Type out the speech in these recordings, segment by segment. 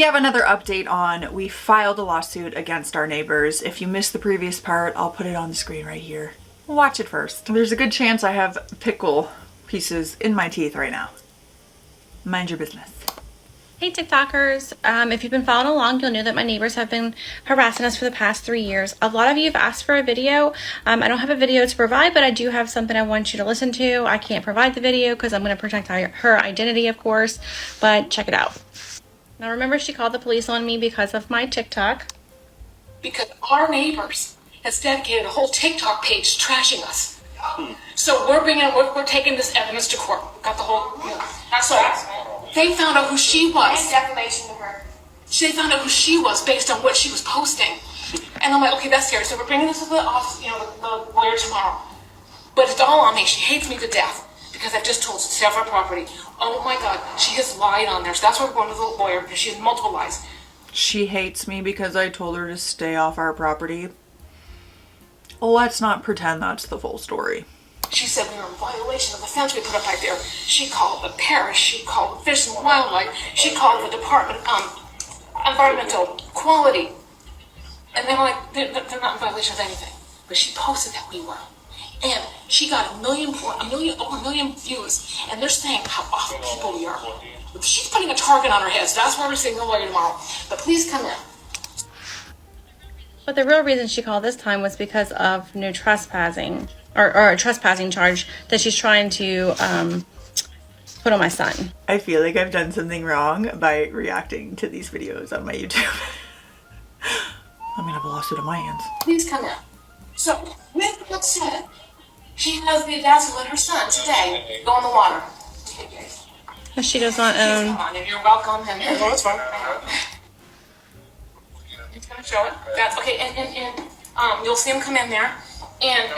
We have another update on, we filed a lawsuit against our neighbors. If you missed the previous part, I'll put it on the screen right here. Watch it first. There's a good chance I have pickle pieces in my teeth right now. Mind your business. Hey TikTokers, if you've been following along, you'll know that my neighbors have been harassing us for the past 3 years. A lot of you have asked for a video. I don't have a video to provide, but I do have something I want you to listen to. I can't provide the video because I'm going to protect her identity, of course, but check it out. Now remember, she called the police on me because of my TikTok. Because our neighbors has dedicated a whole TikTok page trashing us. So we're taking this evidence to court. Got the whole, so they found out who she was. And defamation of her. They found out who she was based on what she was posting. And I'm like, okay, that's scary. So we're bringing this to the office, the lawyer tomorrow. But it's all on me. She hates me to death because I've just told her to stay off our property. Oh my God, she has lied on there. So that's why we're going to the lawyer, because she has multiple lies. She hates me because I told her to stay off our property. Let's not pretend that's the full story. She said we were in violation of the fence we put up right there. She called the parish, she called Fish and Wildlife, she called the Department Environmental Quality. And they were like, they're not in violation of anything. But she posted that we were. And she got over a million views. And they're saying how awful people we are. She's putting a target on her head, so that's why we're seeing the lawyer tomorrow. But please come in. But the real reason she called this time was because of new trespassing, or a trespassing charge that she's trying to put on my son. I feel like I've done something wrong by reacting to these videos on my YouTube. I'm gonna have a lawsuit on my hands. Please come in. So, with that said, she has the audacity to let her son today go in the water. She does not own. Come on, and you're welcome. And it's fine. It's gonna show it. That's okay. And you'll see him come in there, and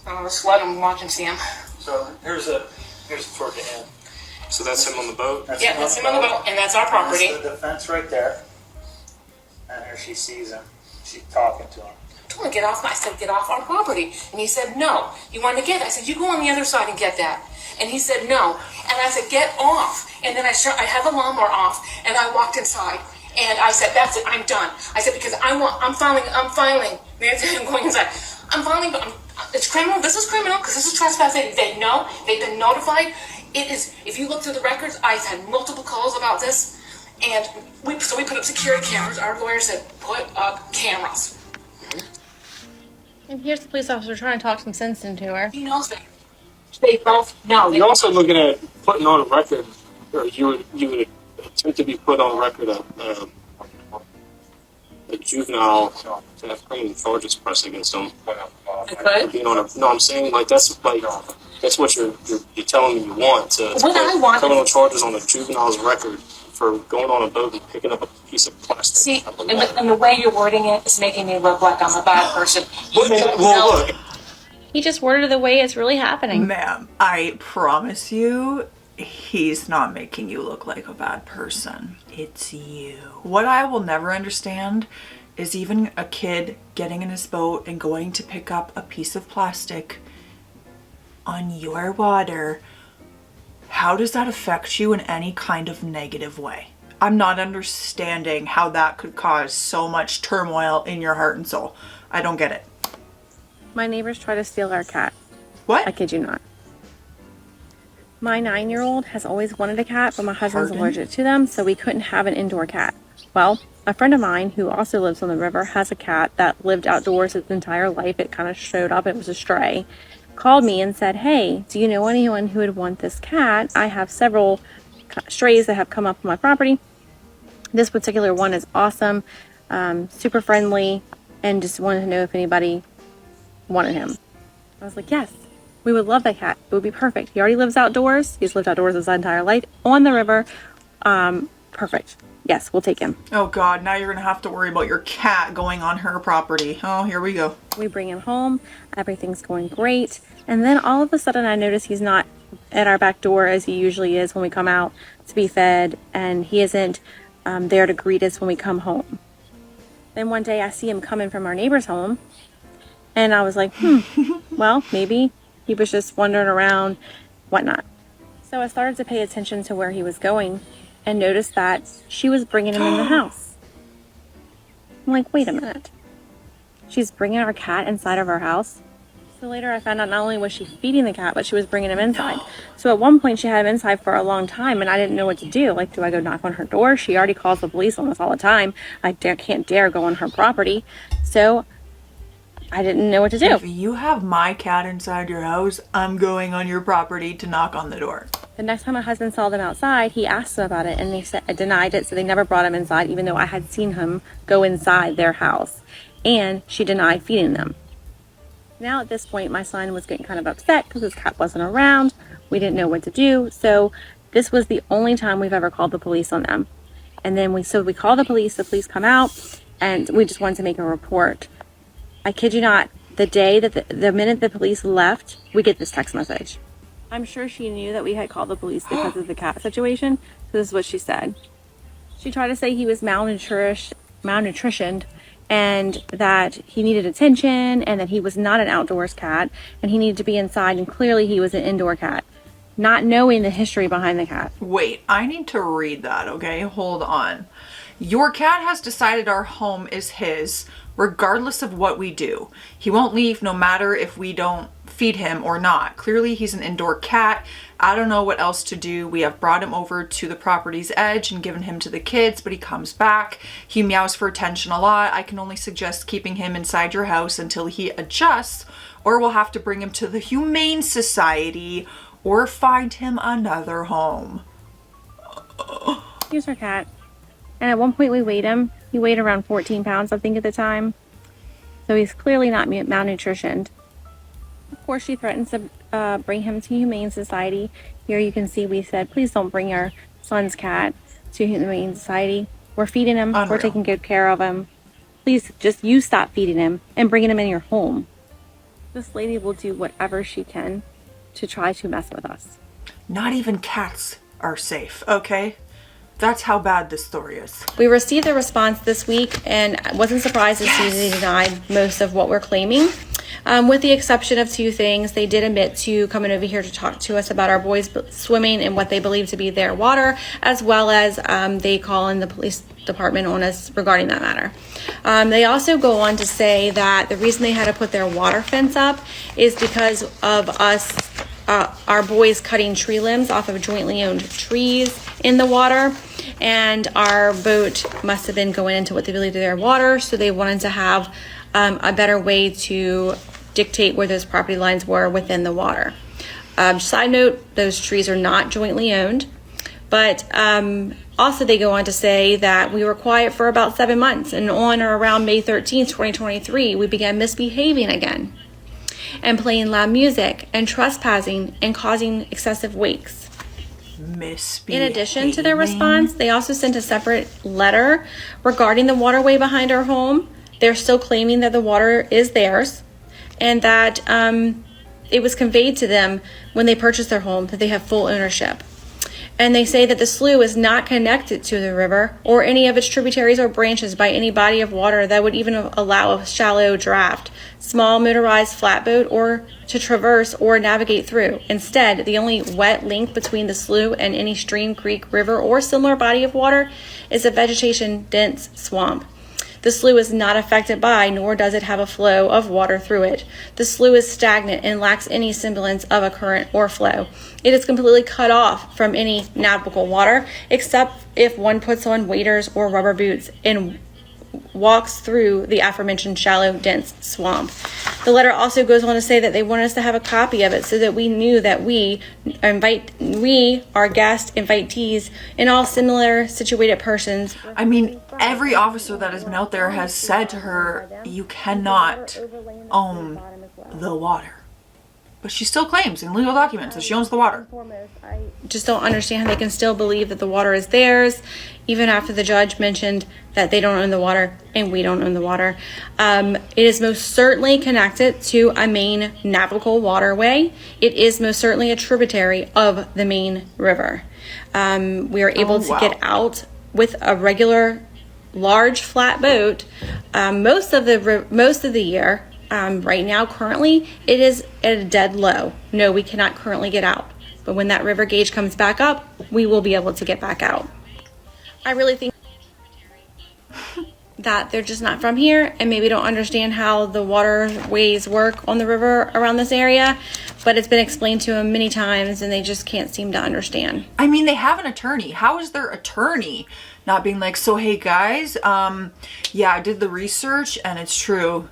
I'll just let him watch and see him. So here's toward the end. So that's him on the boat? That's him on the boat, and that's our property. That's the fence right there. And here she sees him. She's talking to him. I told him to get off. I said, get off our property. And he said, no. You want to get it? I said, you go on the other side and get that. And he said, no. And I said, get off. And then I had the lawnmower off, and I walked inside. And I said, that's it, I'm done. I said, because I'm filing. Nancy, I'm going inside. I'm filing, but it's criminal. This is criminal, because this is trespassing. They know. They've been notified. It is, if you look through the records, I've had multiple calls about this. And we put up security cameras. Our lawyer said, put up cameras. And here's the police officer trying to talk some sense into her. He knows that. They both know. You're also looking at putting on a record, or you would attempt to be put on record a juvenile to have criminal charges pressed against them. I could. No, I'm saying that's what you're telling me you want to What I want criminal charges on a juvenile's record for going on a boat and picking up a piece of plastic. See, and the way you're wording it is making me look like I'm a bad person. Well, look. He just worded it the way it's really happening. Ma'am, I promise you, he's not making you look like a bad person. It's you. What I will never understand is even a kid getting in his boat and going to pick up a piece of plastic on your water. How does that affect you in any kind of negative way? I'm not understanding how that could cause so much turmoil in your heart and soul. I don't get it. My neighbors try to steal our cat. What? I kid you not. My 9-year-old has always wanted a cat, but my husband's allergic to them, so we couldn't have an indoor cat. Well, a friend of mine who also lives on the river has a cat that lived outdoors its entire life. It kind of showed up. It was a stray. Called me and said, hey, do you know anyone who would want this cat? I have several strays that have come up on my property. This particular one is awesome, super friendly, and just wanted to know if anybody wanted him. I was like, yes, we would love that cat. It would be perfect. He already lives outdoors. He's lived outdoors his entire life on the river. Perfect. Yes, we'll take him. Oh God, now you're gonna have to worry about your cat going on her property. Oh, here we go. We bring him home. Everything's going great. And then all of a sudden I notice he's not at our back door as he usually is when we come out to be fed. And he isn't there to greet us when we come home. Then one day I see him coming from our neighbor's home. And I was like, well, maybe he was just wandering around, whatnot. So I started to pay attention to where he was going. and noticed that she was bringing him in the house. I'm like, wait a minute. She's bringing our cat inside of our house? So later I found out not only was she feeding the cat, but she was bringing him inside. So at one point she had him inside for a long time, and I didn't know what to do. Like, do I go knock on her door? She already calls the police on us all the time. I can't dare go on her property. So I didn't know what to do. If you have my cat inside your house, I'm going on your property to knock on the door. The next time my husband saw them outside, he asked them about it, and they said, denied it, so they never brought him inside, even though I had seen him go inside their house. And she denied feeding them. Now at this point, my son was getting kind of upset because his cat wasn't around. We didn't know what to do. So this was the only time we've ever called the police on them. And then we called the police come out, and we just wanted to make a report. I kid you not, the minute the police left, we get this text message. I'm sure she knew that we had called the police because of the cat situation. So this is what she said. She tried to say he was malnutritioned, and that he needed attention, and that he was not an outdoors cat, and he needed to be inside, and clearly he was an indoor cat, not knowing the history behind the cat. Wait, I need to read that, okay? Hold on. Your cat has decided our home is his, regardless of what we do. He won't leave no matter if we don't feed him or not. Clearly he's an indoor cat. I don't know what else to do. We have brought him over to the property's edge and given him to the kids, but he comes back. He meows for attention a lot. I can only suggest keeping him inside your house until he adjusts, or we'll have to bring him to the Humane Society or find him another home. Here's our cat. And at one point we weighed him. He weighed around 14 pounds, I think, at the time. So he's clearly not malnutritioned. Of course, she threatens to bring him to Humane Society. Here you can see we said, please don't bring our son's cat to Humane Society. We're feeding him. Unreal. We're taking good care of him. Please, just you stop feeding him and bringing him in your home. This lady will do whatever she can to try to mess with us. Not even cats are safe, okay? That's how bad this story is. We received a response this week, and wasn't surprised to see they denied most of what we're claiming. With the exception of two things. They did admit to coming over here to talk to us about our boys swimming in what they believe to be their water, as well as they call in the police department on us regarding that matter. They also go on to say that the reason they had to put their water fence up is because of us, our boys cutting tree limbs off of jointly owned trees in the water, and our boat must have been going into what they believe to their water, so they wanted to have a better way to dictate where those property lines were within the water. Side note, those trees are not jointly owned, but also they go on to say that we were quiet for about 7 months, and on or around May 13th, 2023, we began misbehaving again and playing loud music and trespassing and causing excessive wakes. In addition to their response, they also sent a separate letter regarding the waterway behind our home. They're still claiming that the water is theirs, and that it was conveyed to them when they purchased their home, that they have full ownership. And they say that the slough is not connected to the river or any of its tributaries or branches by any body of water that would even allow a shallow draft, small motorized flatboat, or to traverse or navigate through. Instead, the only wet link between the slough and any stream, creek, river, or similar body of water is a vegetation-dense swamp. The slough is not affected by, nor does it have a flow of water through it. The slough is stagnant and lacks any semblance of a current or flow. It is completely cut off from any navigable water, except if one puts on waders or rubber boots and walks through the aforementioned shallow, dense swamp. The letter also goes on to say that they want us to have a copy of it so that we knew that we, our guest invitees, and all similar situated persons. I mean, every officer that has been out there has said to her, you cannot own the water. But she still claims in legal documents that she owns the water. I just don't understand how they can still believe that the water is theirs, even after the judge mentioned that they don't own the water and we don't own the water. It is most certainly connected to a main navigable waterway. It is most certainly a tributary of the main river. We are able to get out with a regular large flat boat most of the year. Right now, currently, it is at a dead low. No, we cannot currently get out. But when that river gauge comes back up, we will be able to get back out. I really think that they're just not from here and maybe don't understand how the waterways work on the river around this area, but it's been explained to them many times and they just can't seem to understand. I mean, they have an attorney. How is their attorney not being like, so hey guys, yeah, I did the research and it's true.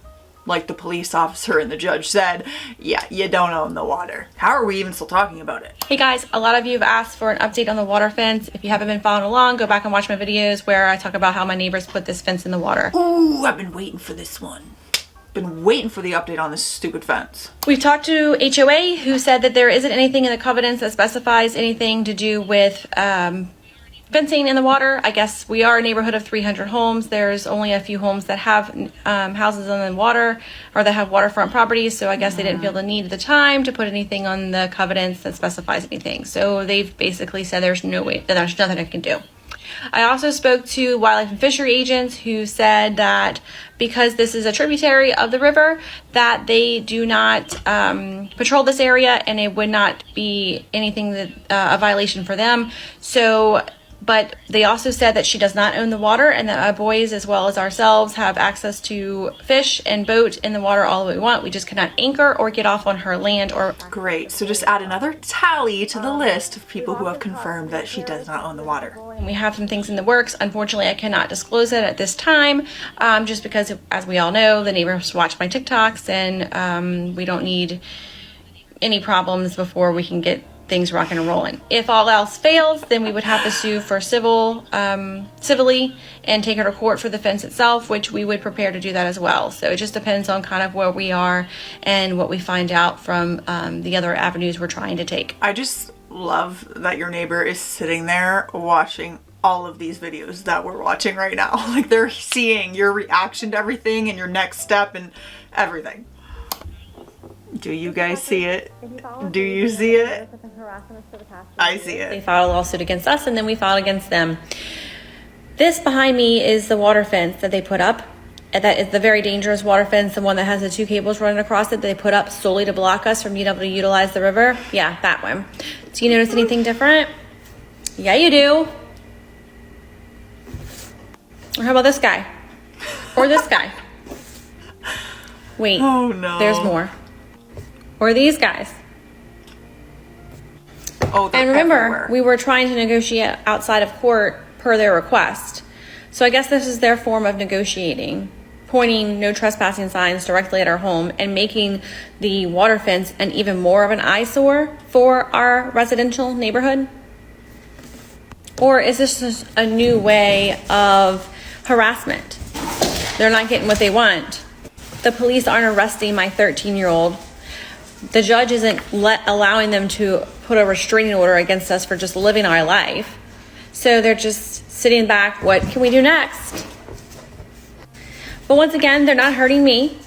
Like the police officer and the judge said, yeah, you don't own the water. How are we even still talking about it? Hey guys, a lot of you have asked for an update on the water fence. If you haven't been following along, go back and watch my videos where I talk about how my neighbors put this fence in the water. Ooh, I've been waiting for this one. Been waiting for the update on this stupid fence. We've talked to HOA who said that there isn't anything in the covenants that specifies anything to do with fencing in the water. I guess we are a neighborhood of 300 homes. There's only a few homes that have houses on the water or that have waterfront properties. So I guess they didn't feel the need at the time to put anything on the covenants that specifies anything. So they've basically said there's no way, that there's nothing I can do. I also spoke to wildlife and fishery agents who said that because this is a tributary of the river, that they do not patrol this area and it would not be anything that a violation for them. So, but they also said that she does not own the water and that our boys as well as ourselves have access to fish and boat in the water all we want. We just cannot anchor or get off on her land or... Great, so just add another tally to the list of people who have confirmed that she does not own the water. We have some things in the works. Unfortunately, I cannot disclose it at this time, just because, as we all know, the neighbors watch my TikToks and we don't need any problems before we can get things rocking and rolling. If all else fails, then we would have to sue for civilly and take her to court for the fence itself, which we would prepare to do that as well. So it just depends on kind of where we are and what we find out from the other avenues we're trying to take. I just love that your neighbor is sitting there watching all of these videos that we're watching right now. Like they're seeing your reaction to everything and your next step and everything. Do you guys see it? Do you see it? I see it. They filed a lawsuit against us and then we filed against them. This behind me is the water fence that they put up. That is the very dangerous water fence, the one that has the two cables running across it that they put up solely to block us from being able to utilize the river. Yeah, that one. Do you notice anything different? Yeah, you do. Or how about this guy? Or this guy? Wait. Oh no. There's more. Or these guys. Oh, they're and remember, everywhere. We were trying to negotiate outside of court per their request. So I guess this is their form of negotiating, pointing no trespassing signs directly at our home and making the water fence an even more of an eyesore for our residential neighborhood. Or is this just a new way of harassment? They're not getting what they want. The police aren't arresting my 13-year-old. The judge isn't allowing them to put a restraining order against us for just living our life. So they're just sitting back, what can we do next? But once again, they're not hurting me.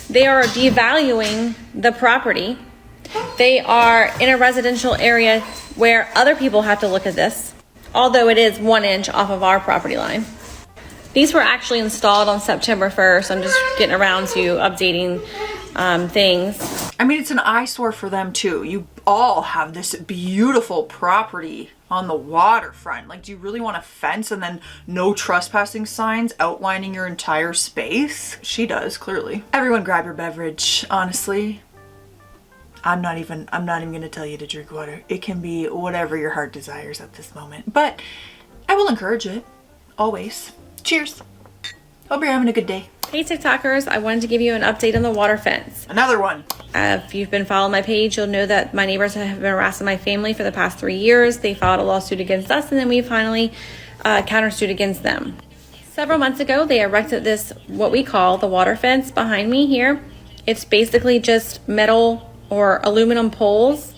They are devaluing the property. They are in a residential area where other people have to look at this, although it is 1 inch off of our property line. These were actually installed on September 1st. I'm just getting around to updating things. I mean, it's an eyesore for them too. You all have this beautiful property on the waterfront. Like, do you really want a fence and then no trespassing signs outlining your entire space? She does, clearly. Everyone grab your beverage. Honestly, I'm not even gonna tell you to drink water. It can be whatever your heart desires at this moment, but I will encourage it, always. Cheers. Hope you're having a good day. Hey TikTokers, I wanted to give you an update on the water fence. Another one. If you've been following my page, you'll know that my neighbors have been harassing my family for the past 3 years. They filed a lawsuit against us and then we finally countersued against them. Several months ago, they erected this, what we call the water fence behind me here. It's basically just metal or aluminum poles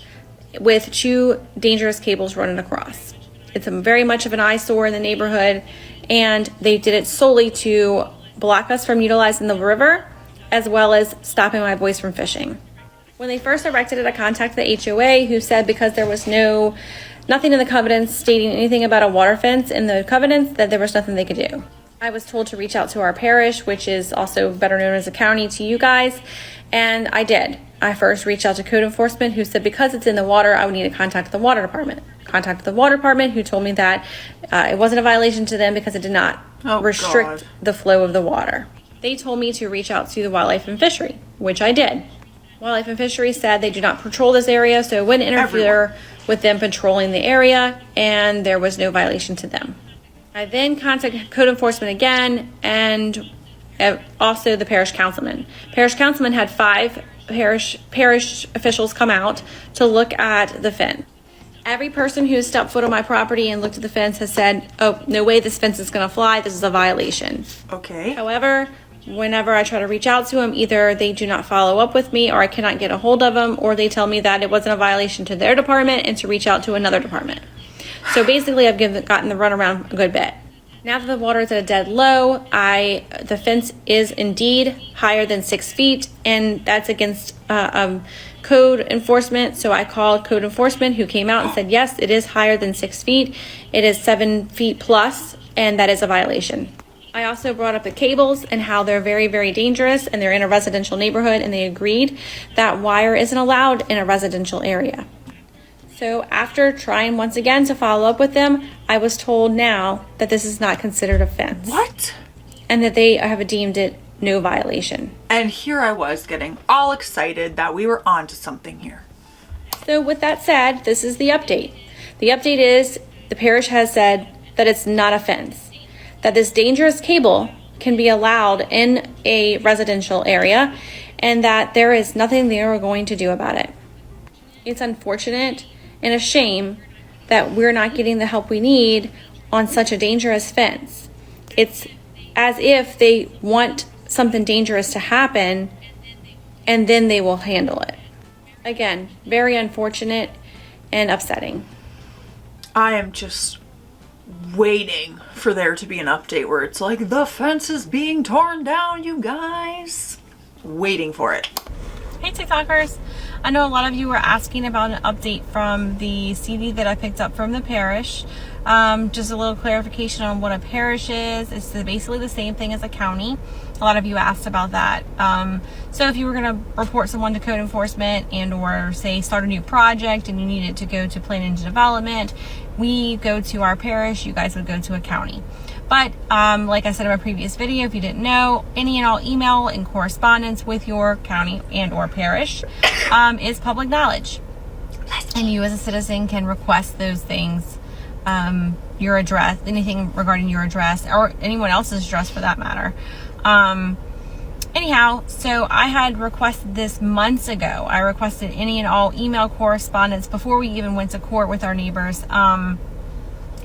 with 2 dangerous cables running across. It's very much of an eyesore in the neighborhood, and they did it solely to block us from utilizing the river, as well as stopping my boys from fishing. When they first erected it, I contacted the HOA, who said because there was nothing in the covenants stating anything about a water fence in the covenants, that there was nothing they could do. I was told to reach out to our parish, which is also better known as a county to you guys, and I did. I first reached out to code enforcement, who said because it's in the water, I would need to contact the water department. Contacted the water department, who told me that it wasn't a violation to them because it did not restrict the flow of the water. They told me to reach out to the wildlife and fishery, which I did. Wildlife and fishery said they do not patrol this area, so it wouldn't interfere with them patrolling the area, and there was no violation to them. I then contacted code enforcement again, and also the parish councilman. Parish councilman had 5 parish officials come out to look at the fence. Every person who has stepped foot on my property and looked at the fence has said, oh, no way this fence is going to fly. This is a violation. Okay. However, whenever I try to reach out to them, either they do not follow up with me or I cannot get a hold of them, or they tell me that it wasn't a violation to their department and to reach out to another department. So basically, I've gotten the runaround a good bit. Now that the water is at a dead low, the fence is indeed higher than 6 feet, and that's against code enforcement. So I called code enforcement, who came out and said, yes, it is higher than 6 feet. It is 7 feet plus, and that is a violation. I also brought up the cables and how they're very, very dangerous, and they're in a residential neighborhood, and they agreed that wire isn't allowed in a residential area. So after trying once again to follow up with them, I was told now that this is not considered a fence. What? And that they have deemed it no violation. And here I was getting all excited that we were onto something here. So with that said, this is the update. The update is the parish has said that it's not a fence, that this dangerous cable can be allowed in a residential area, and that there is nothing they are going to do about it. It's unfortunate and a shame that we're not getting the help we need on such a dangerous fence. It's as if they want something dangerous to happen and then they will handle it. Again, very unfortunate and upsetting. I am just waiting for there to be an update where it's like, the fence is being torn down, you guys. Waiting for it. Hey TikTokers, I know a lot of you were asking about an update from the CD that I picked up from the parish. Just a little clarification on what a parish is. It's basically the same thing as a county. A lot of you asked about that. So if you were going to report someone to code enforcement and or say start a new project and you needed to go to planning and development, we go to our parish, you guys would go to a county. But like I said in my previous video, if you didn't know, any and all email and correspondence with your county and or parish is public knowledge. And you as a citizen can request those things, your address, anything regarding your address or anyone else's address for that matter. Anyhow, so I had requested this months ago. I requested any and all email correspondence before we even went to court with our neighbors,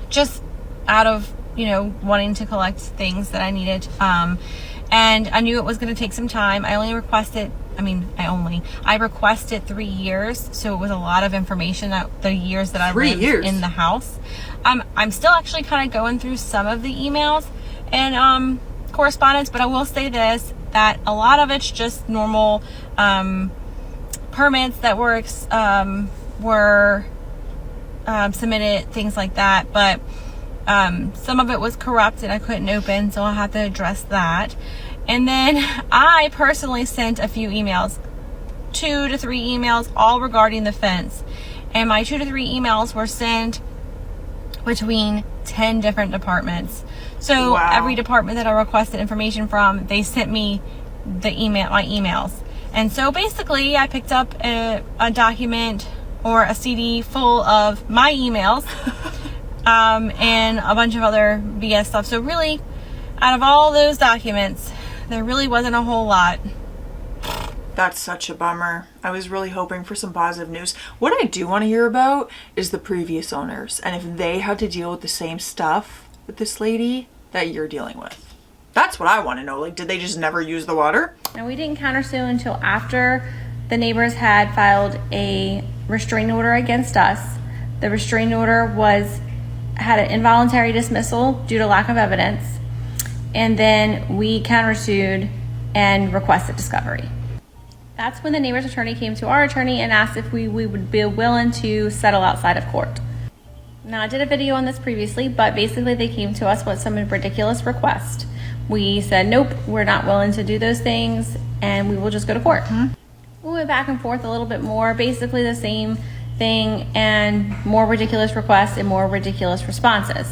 just out of, wanting to collect things that I needed. And I knew it was going to take some time. I requested 3 years. So it was a lot of information that the years that I lived in the house. I'm still actually kind of going through some of the emails and, correspondence, but I will say this, that a lot of it's just normal, permits that were submitted, things like that. But, some of it was corrupt and I couldn't open, so I'll have to address that. And then I personally sent a few emails, 2 to 3 emails, all regarding the fence. And my 2 to 3 emails were sent between 10 different departments. So wow. Every department that I requested information from, they sent me my emails. And so basically I picked up a document or a CD full of my emails. And a bunch of other BS stuff. So really, out of all those documents, there really wasn't a whole lot. That's such a bummer. I was really hoping for some positive news. What I do want to hear about is the previous owners, and if they had to deal with the same stuff with this lady that you're dealing with. That's what I want to know. Like, did they just never use the water? Now, we didn't countersue until after the neighbors had filed a restraining order against us. The restraining order had an involuntary dismissal due to lack of evidence, and then we countersued and requested discovery. That's when the neighbor's attorney came to our attorney and asked if we would be willing to settle outside of court. Now, I did a video on this previously, but basically they came to us with some ridiculous request. we said, nope, we're not willing to do those things, and we will just go to court. We went back and forth a little bit more, basically the same thing, and more ridiculous requests and more ridiculous responses.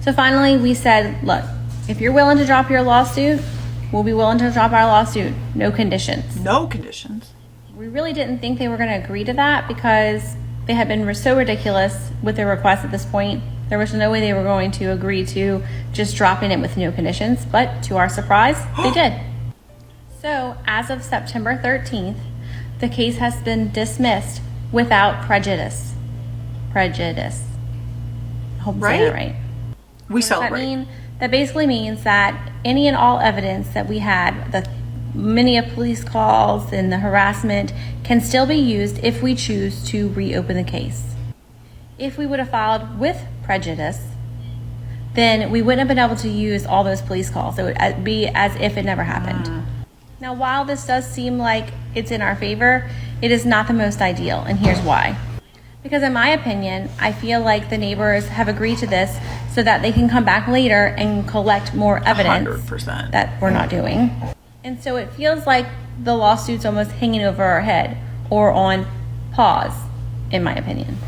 So finally we said, look, if you're willing to drop your lawsuit, we'll be willing to drop our lawsuit. No conditions. No conditions. We really didn't think they were going to agree to that because they had been so ridiculous with their request at this point. There was no way they were going to agree to just dropping it with no conditions, but to our surprise, they did. So as of September 13th, the case has been dismissed without prejudice. Prejudice. I hope I'm saying that right. We What does celebrate. that mean? That basically means that any and all evidence that we had, the many of police calls and the harassment, can still be used if we choose to reopen the case. If we would have filed with prejudice, then we wouldn't have been able to use all those police calls. It would be as if it never happened. Now, while this does seem like it's in our favor, it is not the most ideal, and here's why. Because in my opinion, I feel like the neighbors have agreed to this so that they can come back later and collect more evidence 100%. that we're not doing. And so it feels like the lawsuit's almost hanging over our head or on pause, in my opinion.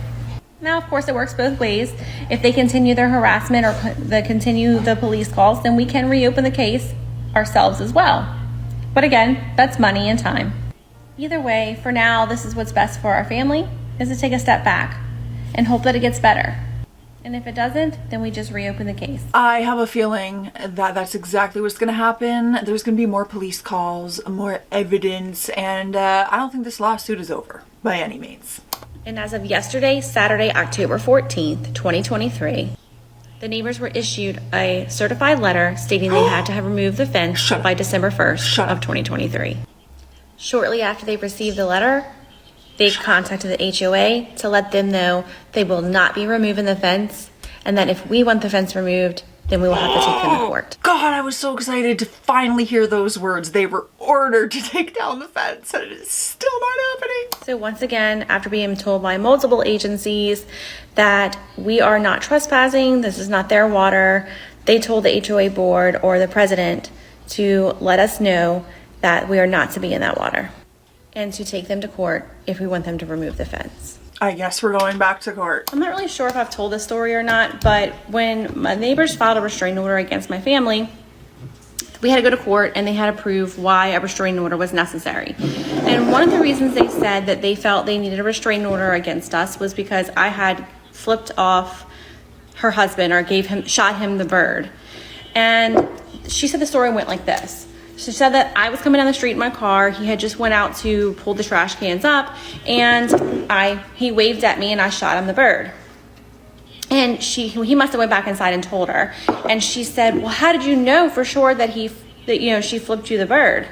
Now, of course, it works both ways. If they continue their harassment or continue the police calls, then we can reopen the case ourselves as well. But again, that's money and time. Either way, for now, this is what's best for our family, is to take a step back and hope that it gets better. And if it doesn't, then we just reopen the case. I have a feeling that that's exactly what's going to happen. There's going to be more police calls, more evidence, and I don't think this lawsuit is over by any means. And as of yesterday, Saturday, October 14th, 2023, the neighbors were issued a certified letter stating they had to have removed the fence Shut up. by December 1st Shut of up. 2023. Shortly after they received the letter, they contacted the HOA to let them know they will not be removing the fence, and that if we want the fence removed, then we will have to take them to court. God, I was so excited to finally hear those words. They were ordered to take down the fence, and it is still not happening. So once again, after being told by multiple agencies that we are not trespassing, this is not their water, they told the HOA board or the president to let us know that we are not to be in that water and to take them to court if we want them to remove the fence. I guess we're going back to court. I'm not really sure if I've told this story or not, but when my neighbors filed a restraining order against my family, we had to go to court and they had to prove why a restraining order was necessary. And one of the reasons they said that they felt they needed a restraining order against us was because I had flipped off her husband or shot him the bird. And she said the story went like this. She said that I was coming down the street in my car. He had just went out to pull the trash cans up, and he waved at me, and I shot him the bird. And he must have went back inside and told her. And she said, "Well, how did you know for sure that she flipped you the bird?"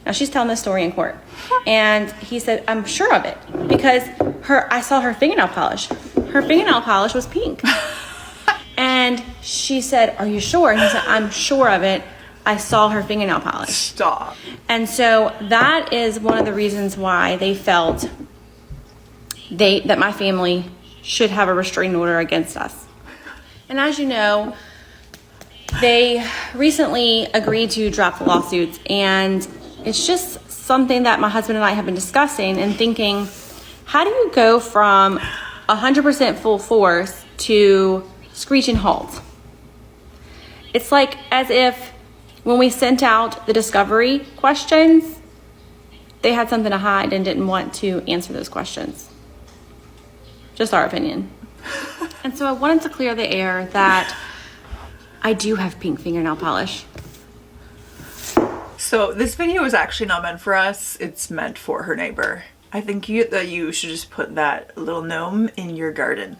Now she's telling this story in court, and he said, "I'm sure of it because I saw her fingernail polish. Her fingernail polish was pink." And she said, "Are you sure?" And he said, "I'm sure of it. I saw her fingernail polish." Stop. And so that is one of the reasons why they felt that my family should have a restraining order against us. And as you know, they recently agreed to drop the lawsuits, and it's just something that my husband and I have been discussing and thinking, how do you go from 100% full force to screeching halt? It's like as if when we sent out the discovery questions, they had something to hide and didn't want to answer those questions. Just our opinion. And so I wanted to clear the air that I do have pink fingernail polish. So this video is actually not meant for us. It's meant for her neighbor. I think that you should just put that little gnome in your garden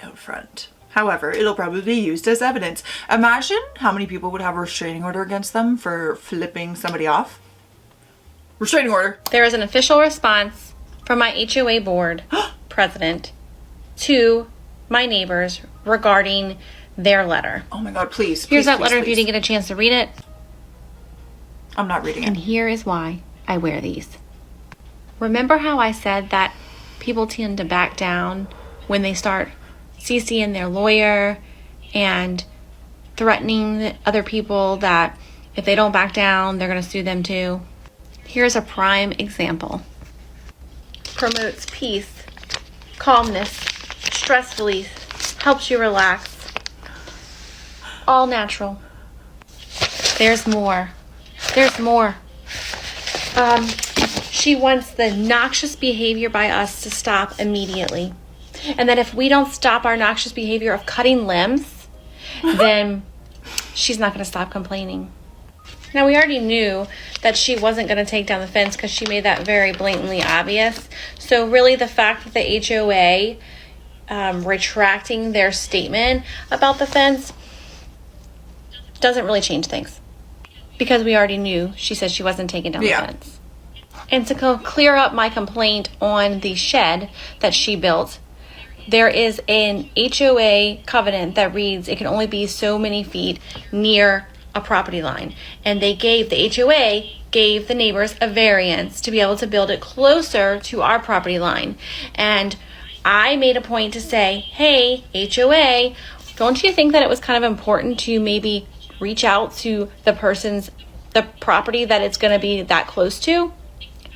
out front. However, it'll probably be used as evidence. Imagine how many people would have a restraining order against them for flipping somebody off. Restraining order. There is an official response from my HOA board president to my neighbors regarding their letter. Oh my God, please. Here's that please, letter if you please. didn't get a chance to read it. I'm not reading And it. here is why I wear these. Remember how I said that people tend to back down when they start CCing their lawyer and threatening other people that If they don't back down, they're going to sue them too. Here's a prime example. Promotes peace, calmness, stress release, helps you relax. All natural. There's more. There's more. She wants the noxious behavior by us to stop immediately. And that if we don't stop our noxious behavior of cutting limbs, then she's not going to stop complaining. Now, we already knew that she wasn't going to take down the fence because she made that very blatantly obvious. So really the fact that the HOA retracting their statement about the fence doesn't really change things. Because we already knew she said she wasn't taking down the fence. And to clear up my complaint on the shed that she built, there is an HOA covenant that reads it can only be so many feet near a property line. And the HOA gave the neighbors a variance to be able to build it closer to our property line. And I made a point to say, hey, HOA, don't you think that it was kind of important to maybe reach out to the property that it's going to be that close to,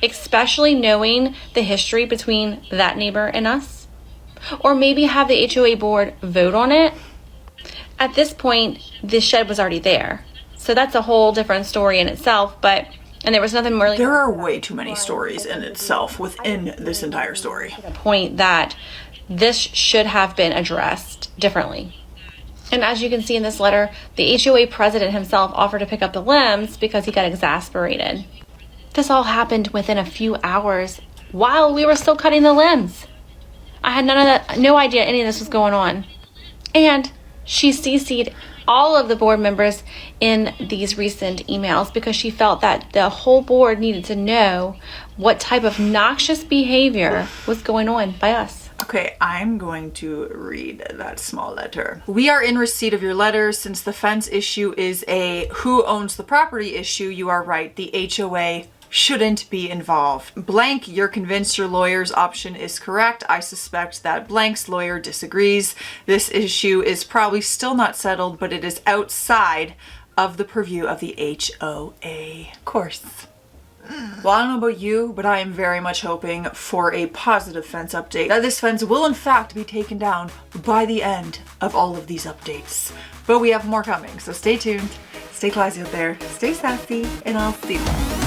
especially knowing the history between that neighbor and us? Or maybe have the HOA board vote on it? At this point, the shed was already there. So that's a whole different story in itself, and there was nothing really... There are way too many stories in itself within this entire story. The point that this should have been addressed differently. And as you can see in this letter, the HOA president himself offered to pick up the limbs because he got exasperated. This all happened within a few hours while we were still cutting the limbs. I had no idea any of this was going on. And she CC'd all of the board members in these recent emails because she felt that the whole board needed to know what type of noxious behavior was going on by us. Okay, I'm going to read that small letter. We are in receipt of your letter. Since the fence issue is a who owns the property issue, you are right. The HOA shouldn't be involved. Blank, you're convinced your lawyer's option is correct. I suspect that blank's lawyer disagrees. This issue is probably still not settled, but it is outside of the purview of the HOA. Of course. Well, I don't know about you, but I am very much hoping for a positive fence update. That this fence will in fact be taken down by the end of all of these updates. But we have more coming, so stay tuned, stay classy out there, stay sassy, and I'll see you.